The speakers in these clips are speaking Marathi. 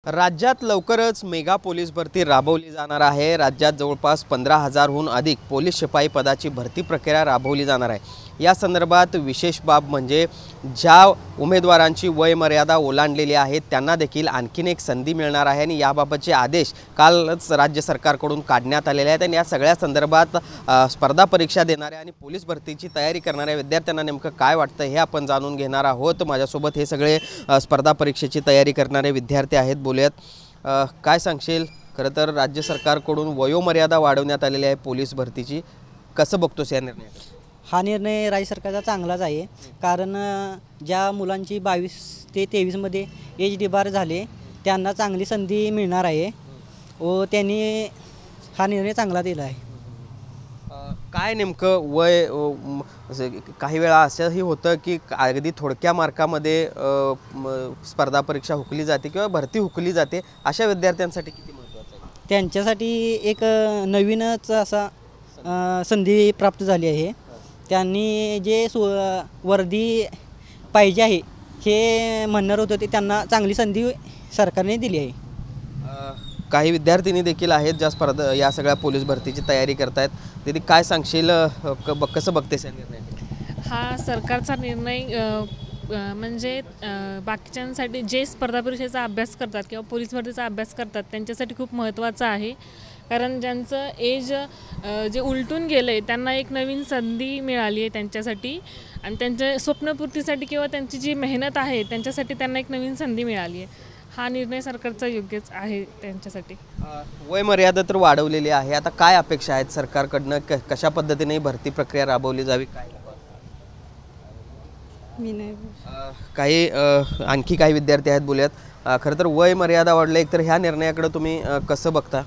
राज्यात लवकरच मेगा पोलीस भरती राबवली जाणार आहे। राज्यात जवळपास 15,000हून अधिक पोलीस शिपाई पदाची भरती प्रक्रिया राबवली जाणार आहे। या संदर्भात विशेष बाब म्हणजे ज्या उमेदवारांची वय मर्यादा ओलांडलेली आहे त्यांना देखील आणखीन एक संधी मिळणार आहे आणि याबाबतचे आदेश कालच राज्य सरकारकडून काढण्यात आलेले आहेत। आणि या सगळ्या संदर्भात स्पर्धा परीक्षा देणाऱ्या आणि पोलीस भरतीची तयारी करणाऱ्या विद्यार्थ्यांना नेमकं काय वाटतं हे आपण जाणून घेणार आहोत। माझ्यासोबत हे सगळे स्पर्धा परीक्षेची तयारी करणारे विद्यार्थी आहेत। बोलूयात, काय सांगशील? खरं तर राज्य सरकारकडून वयोमर्यादा वाढवण्यात आलेली आहे पोलीस भरतीची, कसं बघतोस या निर्णयाकडे? हा निर्णय राज्य सरकारचा चांगलाच आहे, कारण ज्या मुलांची 22 ते 23 मध्ये एज डिबार झाले त्यांना चांगली संधी मिळणार आहे व त्यांनी हा निर्णय चांगला दिला आहे। काय नेमकं वय, काही वेळा असंही होतं की अगदी थोडक्या मार्कामध्ये स्पर्धा परीक्षा हुकली जाते किंवा भरती हुकली जाते, अशा विद्यार्थ्यांसाठी किती महत्त्वाचं आहे? त्यांच्यासाठी एक नवीनच असा संधी प्राप्त झाली आहे। त्यांनी जे वर्दी पाहिजे आहे हे म्हणणार होतं ते त्यांना चांगली संधी सरकारने दिली आहे। काही विद्यार्थिनी देखील आहेत ज्या या सगळ्या पोलीस भरतीची तयारी करतायत। तिथे काय सांगशील, कसं बघतेस या निर्णय? हा सरकारचा निर्णय म्हणजे बाकीच्यांसाठी जे स्पर्धा परीक्षेचा अभ्यास करतात किंवा पोलीस भरतीचा अभ्यास करतात त्यांच्यासाठी खूप महत्त्वाचा आहे, कारण ज्यांचं एज जे उलटून गेलं आहे त्यांना एक नवीन संधी मिळाली आहे त्यांच्यासाठी, आणि त्यांच्या स्वप्नपूर्तीसाठी किंवा त्यांची जी मेहनत आहे त्यांच्यासाठी त्यांना एक नवीन संधी मिळाली आहे। हा निर्णय सरकारचा योग्यच आहे त्यांच्यासाठी। वय मर्यादा तर वाढवलेली आहे, आता काय अपेक्षा आहेत सरकारकडनं? कशा पद्धतीने भरती प्रक्रिया राबवली जावी? काय काही आणखी काही विद्यार्थी आहेत, बोलूयात। खरं तर वय मर्यादा वाढले, एकतर ह्या निर्णयाकडे तुम्ही कसं बघता?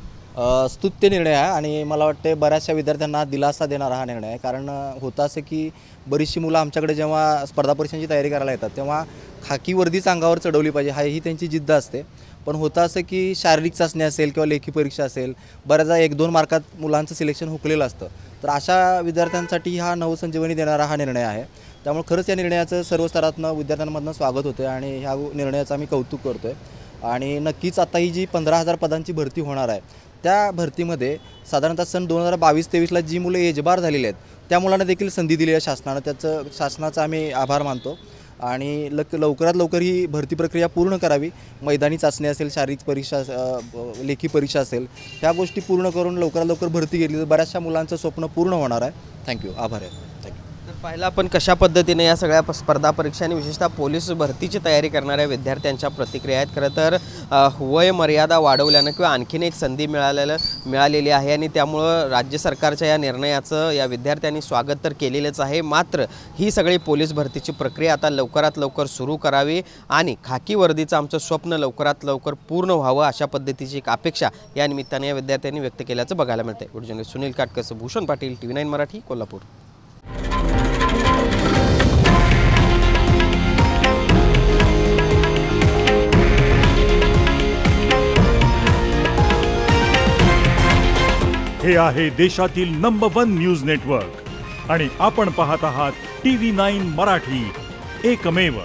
स्तुत्य निर्णय आहे आणि मला वाटते बऱ्याचशा विद्यार्थ्यांना दिलासा देणारा हा निर्णय आहे। कारण होतं असं की बरीचशी मुलं आमच्याकडे जेव्हा स्पर्धा परीक्षांची तयारी करायला येतात तेव्हा खाकी वर्दीच अंगावर चढवली पाहिजे ही त्यांची जिद्द असते, पण होतं असं की शारीरिक चाचणी असेल किंवा लेखी परीक्षा असेल, बऱ्याचदा 1-2 मार्कात मुलांचं सिलेक्शन हुकलेलं असतं। तर अशा विद्यार्थ्यांसाठी हा नवसंजीवनी देणारा हा निर्णय आहे। त्यामुळे खरंच या निर्णयाचं सर्व स्तरातनं विद्यार्थ्यांमधनं स्वागत होतं आणि ह्या निर्णयाचं आम्ही कौतुक करतो आहे। आणि नक्कीच आता ही जी 15,000 पदांची भरती होणार आहे त्या भरतीमध्ये साधारणतः सन 2022-23ला जी मुलं एजबार झालेली आहेत त्या मुलांना देखील संधी दिली आहे शासनानं। शासनाचा आम्ही आभार मानतो आणि लवकरात लवकर ही भरती प्रक्रिया पूर्ण करावी। मैदानी चाचणी असेल, शारीरिक परीक्षा, लेखी परीक्षा असेल, ह्या गोष्टी पूर्ण करून लवकरात लवकर भरती घेतली तर बऱ्याचशा मुलांचं स्वप्न पूर्ण होणार आहे। थँक्यू, आभार आहे। थँक्यू। पाहिलं आपण कशा पद्धतीने या सगळ्या स्पर्धा परीक्षा आणि विशेषतः पोलीस भरतीची तयारी करणाऱ्या विद्यार्थ्यांच्या प्रतिक्रिया आहेत। खरं तर वय मर्यादा वाढवल्यानं किंवा आणखीन एक संधी मिळालेली आहे आणि त्यामुळं राज्य सरकारच्या या निर्णयाचं या विद्यार्थ्यांनी स्वागत तर केलेलंच आहे। मात्र ही सगळी पोलीस भरतीची प्रक्रिया आता लवकरात लवकर सुरू करावी आणि खाकी वर्दीचं आमचं स्वप्न लवकरात लवकर पूर्ण व्हावं अशा पद्धतीची एक अपेक्षा या निमित्ताने या विद्यार्थ्यांनी व्यक्त केल्याचं बघायला मिळते। Video Sunil Katkar, Bhushan Patil, TV9 Marathi, Kolhapur. हे आहे देशातील नंबर 1 न्यूज नेटवर्क आणि आपण पाहत आहात TV9 मराठी, एकमेव।